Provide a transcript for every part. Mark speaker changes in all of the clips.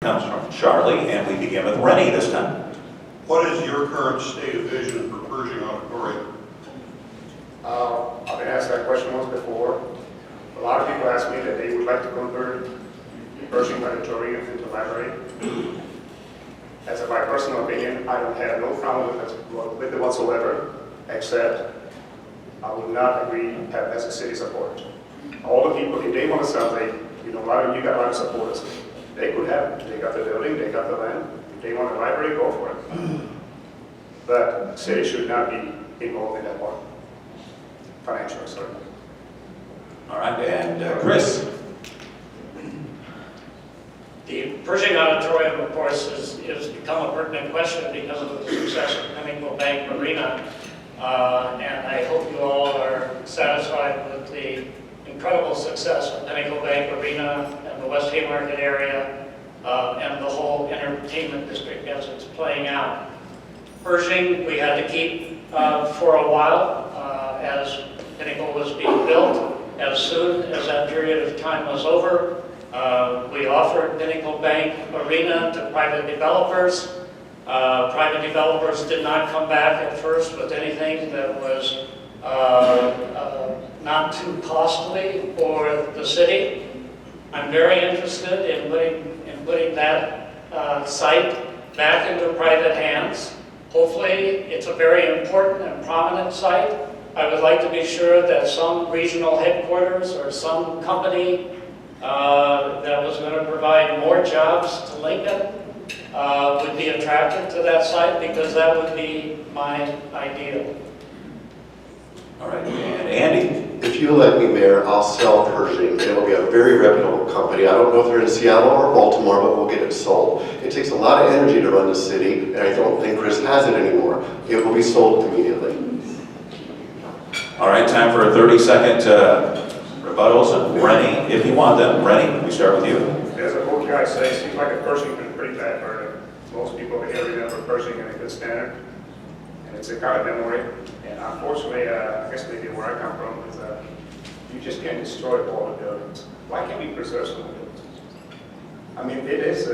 Speaker 1: Comes from Charlie, and we begin with Rennie this time.
Speaker 2: What is your current state of vision for Pershing Auditorium?
Speaker 3: I've been asked that question once before. A lot of people ask me that they would like to convert Pershing Auditorium into a library. As of my personal opinion, I don't have no problem with it whatsoever, except I would not agree as a city support. All the people, if they want to sell, you got a lot of supporters. They could have it. They got the building, they got the land. If they want a library, go for it. But the city should not be involved in that part. Financially, sorry.
Speaker 1: All right, and Chris.
Speaker 4: The Pershing Auditorium, of course, has become a pertinent question because of the success of Pinnacle Bank Arena. And I hope you all are satisfied with the incredible success of Pinnacle Bank Arena and the West Haymarket area and the whole entertainment district as it's playing out. Pershing, we had to keep for a while as Pinnacle was being built. As soon as that period of time was over, we offered Pinnacle Bank Arena to private developers. Private developers did not come back at first with anything that was not too costly for the city. I'm very interested in putting that site back into private hands. Hopefully, it's a very important and prominent site. I would like to be sure that some regional headquarters or some company that was going to provide more jobs to Lincoln would be attracted to that site, because that would be my ideal.
Speaker 1: All right, and Andy.
Speaker 5: If you'll let me, Mayor, I'll sell Pershing. It'll be a very reputable company. I don't know if they're in Seattle or Baltimore, but we'll get it sold. It takes a lot of energy to run the city, and I don't think Chris has it anymore. It will be sold immediately.
Speaker 1: All right, time for a 30-second rebuttals, and Rennie, if you want them. Rennie, we start with you.
Speaker 3: As a book guy say, seems like a Pershing been pretty bad for most people here remember Pershing in a good standard, and it's a kind of memory. And unfortunately, I guess maybe where I come from is you just can't destroy all the buildings. Why can't we preserve some of the buildings? I mean, it is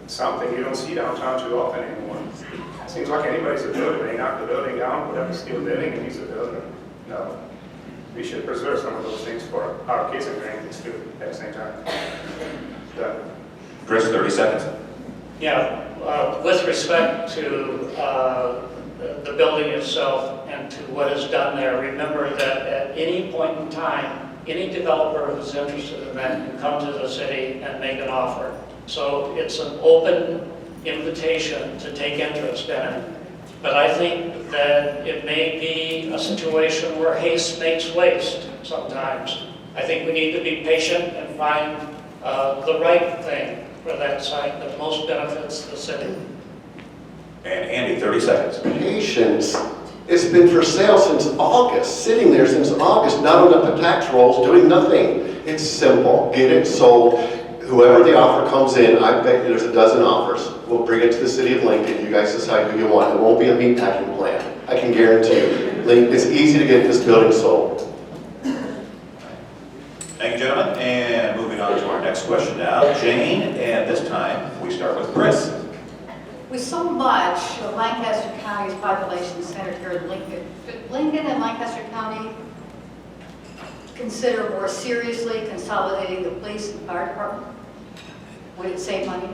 Speaker 3: something you don't see downtown too often anymore. It seems like anybody's a builder. They knock the building down, put up a steel building, and he's a builder. No. We should preserve some of those things for our kids and grandkids too at the same time. Done.
Speaker 1: Chris, 30 seconds.
Speaker 4: Yeah, with respect to the building itself and to what is done there, remember that at any point in time, any developer who's interested in that can come to the city and make an offer. So it's an open invitation to take interest in it. But I think that it may be a situation where haste makes waste sometimes. I think we need to be patient and find the right thing for that site that most benefits the city.
Speaker 1: And Andy, 30 seconds.
Speaker 5: Patience. It's been for sale since August, sitting there since August, not on the tax rolls, doing nothing. It's simple. Get it sold. Whoever the offer comes in, I bet you there's a dozen offers. We'll bring it to the city of Lincoln. You guys decide who you want. It won't be a meatpacking plant. I can guarantee you. It's easy to get this building sold.
Speaker 1: Thank you, gentlemen. And moving on to our next question now. Jane, and this time we start with Chris.
Speaker 6: With so much of Lancaster County's population centered here in Lincoln, should Lincoln and Lancaster County consider more seriously consolidating the police and fire department? Would it save money?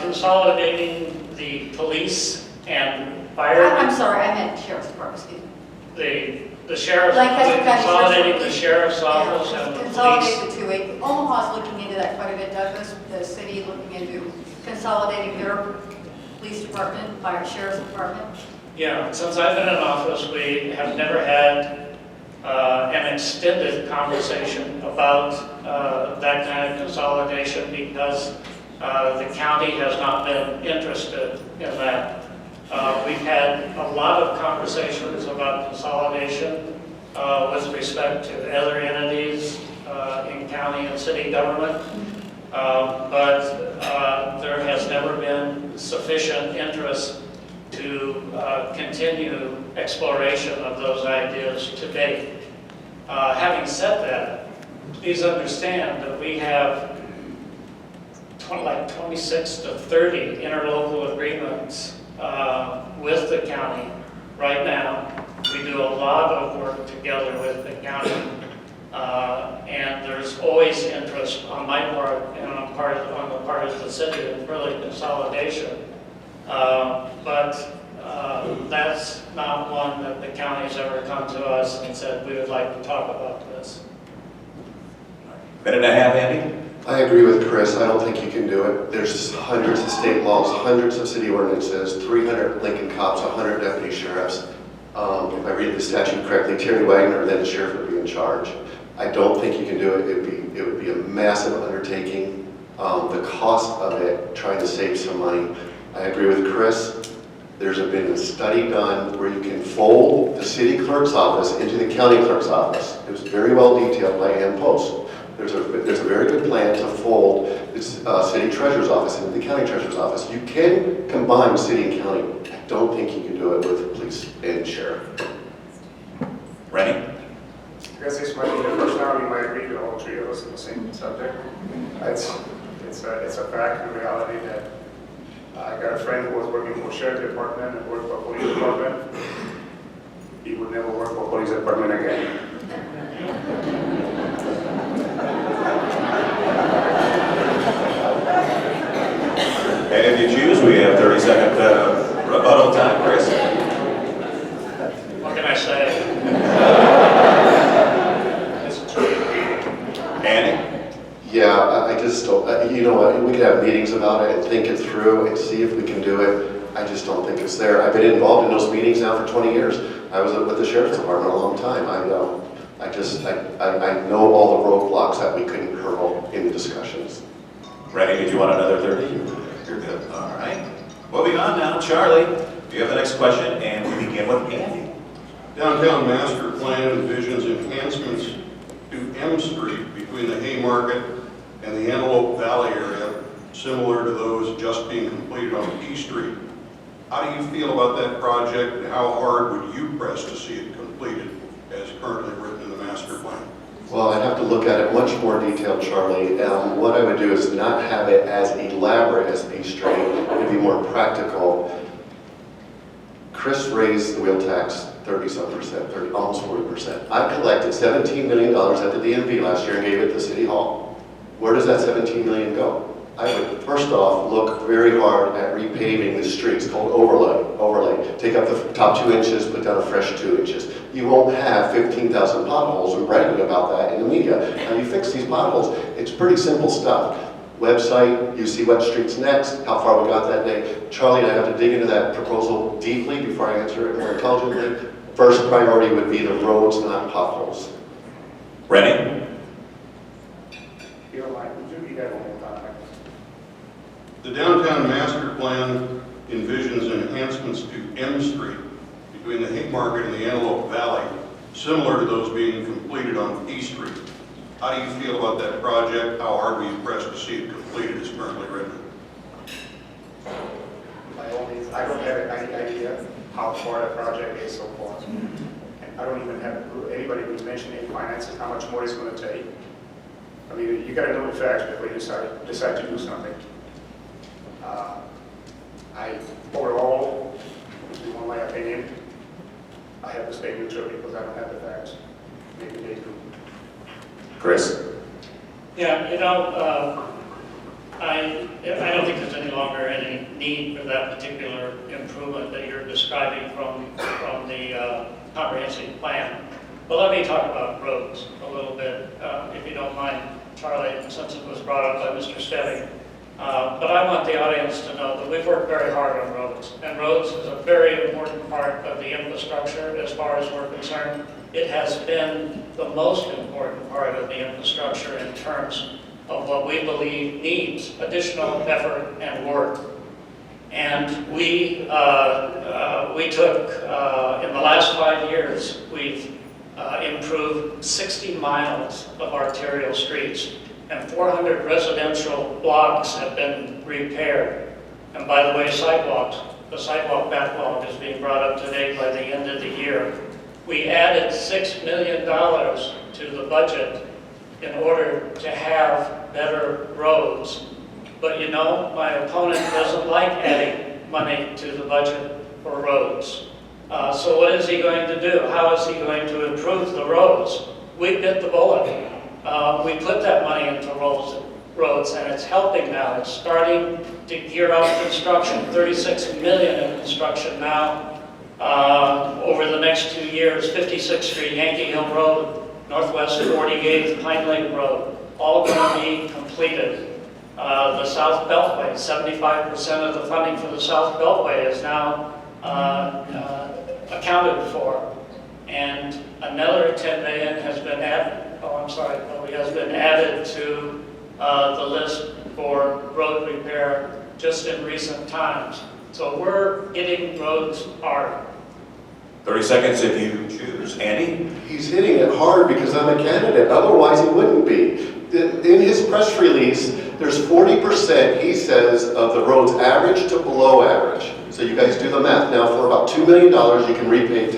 Speaker 4: Consolidating the police and fire.
Speaker 6: I'm sorry, I meant sheriff's department, excuse me.
Speaker 4: The sheriff's,
Speaker 6: Lancaster County
Speaker 4: consolidating the sheriff's office and the police.
Speaker 6: Consolidate the two. Omaha's looking into that quite a bit. Douglas, the city, looking into consolidating their police department, fire sheriff's department.
Speaker 4: Yeah, since I've been in office, we have never had an extended conversation about that kind of consolidation because the county has not been interested in that. We've had a lot of conversations about consolidation with respect to other entities in county and city government, but there has never been sufficient interest to continue exploration of those ideas to date. Having said that, please understand that we have like 26 to 30 interlocal agreements with the county right now. We do a lot of work together with the county, and there's always interest on my part and on the part of the city in further consolidation. But that's not one that the county's ever come to us and said, we would like to talk about this.
Speaker 1: Minute and a half, Andy?
Speaker 5: I agree with Chris. I don't think you can do it. There's hundreds of state laws, hundreds of city ordinances, 300 Lincoln cops, 100 deputy sheriffs. If I read the statute correctly, Terry Wagner, then the sheriff would be in charge. I don't think you can do it. It would be a massive undertaking. The cost of it, trying to save some money. I agree with Chris. There's been a study done where you can fold the city clerk's office into the county clerk's office. It was very well detailed by Ann Post. There's a very good plan to fold this city treasurer's office into the county treasurer's office. You can combine city and county. I don't think you can do it with police and sheriff.
Speaker 1: Rennie?
Speaker 3: I guess this might be the first time we might agree to all three of us on the same subject. It's a fact and reality that I got a friend who was working for sheriff department and worked for police department. He would never work for police department again.
Speaker 1: And if you choose, we have 30-second rebuttal time, Chris.
Speaker 4: What can I say?
Speaker 1: Andy?
Speaker 5: Yeah, I just don't, you know what, we could have meetings about it and think it through and see if we can do it. I just don't think it's there. I've been involved in those meetings now for 20 years. I was with the sheriff's department a long time. I know all the roadblocks that we couldn't hurdle in the discussions.
Speaker 1: Rennie, did you want another 30? You're good. All right. Moving on now, Charlie. You have the next question, and we begin with Andy.
Speaker 2: Downtown master plan envisions enhancements to M Street between the Haymarket and the Antelope Valley area, similar to those just being completed on P Street. How do you feel about that project, and how hard would you press to see it completed as currently written in the master plan?
Speaker 5: Well, I'd have to look at it much more detailed, Charlie. What I would do is not have it as elaborate as P Street. It'd be more practical. Chris raised the wheel tax 30-some%, almost 40%. I collected $17 million at the DMV last year and gave it to City Hall. Where does that $17 million go? I would first off look very hard at repaving the streets, called overlay. Take up the top 2 inches, put down a fresh 2 inches. You won't have 15,000 potholes and bragging about that in the media. How do you fix these potholes? It's pretty simple stuff. Website, you see what street's next, how far we got that day. Charlie and I have to dig into that proposal deeply before I answer it more intelligently. First priority would be the roads, not potholes.
Speaker 1: Rennie?
Speaker 3: You don't mind, would you read that one more time?
Speaker 2: The downtown master plan envisions enhancements to M Street between the Haymarket and the Antelope Valley, similar to those being completed on P Street. How do you feel about that project? How hard were you pressed to see it completed as currently written?
Speaker 3: I don't have any idea how far the project is so far. And I don't even have anybody who's mentioned any finances, how much more it's going to take. I mean, you got to know the facts before you decide to do something. Overall, if you want my opinion, I have to stay neutral because I don't have the facts. Maybe they do.
Speaker 1: Chris?
Speaker 4: Yeah, I don't think there's any longer any need for that particular improvement that you're describing from the comprehensive plan. But let me talk about roads a little bit, if you don't mind, Charlie, since it was brought up by Mr. Steving. But I want the audience to know that we've worked very hard on roads, and roads is a very important part of the infrastructure as far as we're concerned. It has been the most important part of the infrastructure in terms of what we believe needs additional effort and work. And we took, in the last 5 years, we've improved 60 miles of arterial streets, and 400 residential blocks have been repaired. And by the way, sidewalks, the sidewalk backlog is being brought up to date by the end of the year. We added $6 million to the budget in order to have better roads. But you know, my opponent doesn't like adding money to the budget for roads. So what is he going to do? How is he going to improve the roads? We bit the bullet. We put that money into roads, and it's helping now. It's starting to gear up construction, 36 million in construction now. Over the next 2 years, 56th Street, Yankee Hill Road, Northwest 48th, Pine Lake Road, all going to be completed. The South Beltway, 75% of the funding for the South Beltway is now accounted for. And another 10 million has been added, has been added to the list for road repair just in recent times. So we're hitting roads hard.
Speaker 1: 30 seconds if you choose. Andy?
Speaker 5: He's hitting it hard because I'm a candidate, otherwise he wouldn't be. In his press release, there's 40%, he says, of the roads average to below average. So you guys do the math. Now for about $2 million, you can repave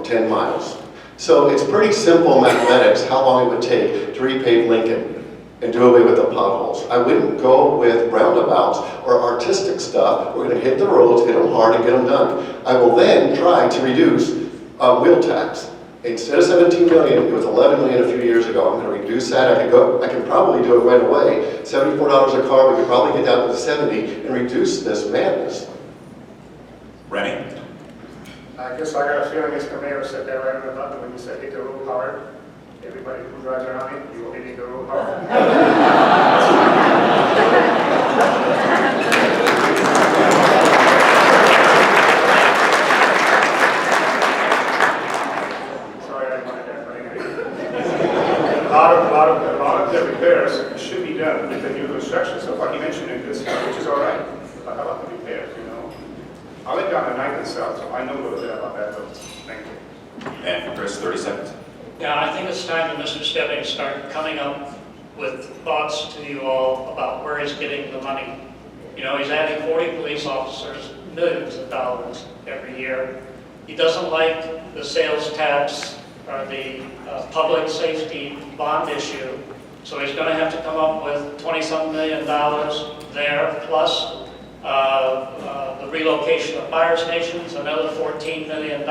Speaker 5: 10 miles. So it's pretty simple mathematics how long it would take to repave Lincoln and do away with the potholes. I wouldn't go with roundabouts or artistic stuff. We're going to hit the roads, hit them hard, and get them done. I will then try to reduce wheel tax. Instead of 17 million, it was 11 million a few years ago. I'm going to reduce that. I can probably do it right away. $74 a car, we could probably get down to 70 and reduce this madness.
Speaker 1: Rennie?
Speaker 3: I guess I got a feeling Mr. Mayor said that right on the button when you said hit the road hard. Everybody who drives around it, you will hit the road hard. Sorry, I wanted that, but anyway. A lot of the repairs should be done with the new construction. So what he mentioned in this, which is all right. But how about the repairs, you know? I went down to Ninth and South, so I know a little bit about that, but thank you.
Speaker 1: And Chris, 30 seconds.
Speaker 4: Yeah, I think it's time for Mr. Stebbing to start coming up with thoughts to you all about where he's getting the money. You know, he's adding 40 police officers, millions of dollars every year. He doesn't like the sales tax or the public safety bond issue, so he's going to have to come up with $20-some million there, plus the relocation of fire stations, another $14 million.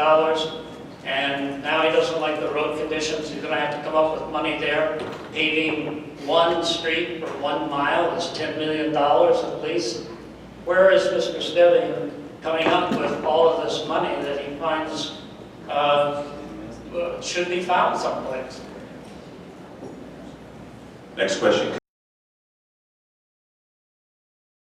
Speaker 4: And now he doesn't like the road conditions. He's going to have to come up with money there. Paving one street for 1 mile is $10 million at least. Where is Mr. Stebbing coming up with all of this money that he finds should be found someplace?
Speaker 1: Next question.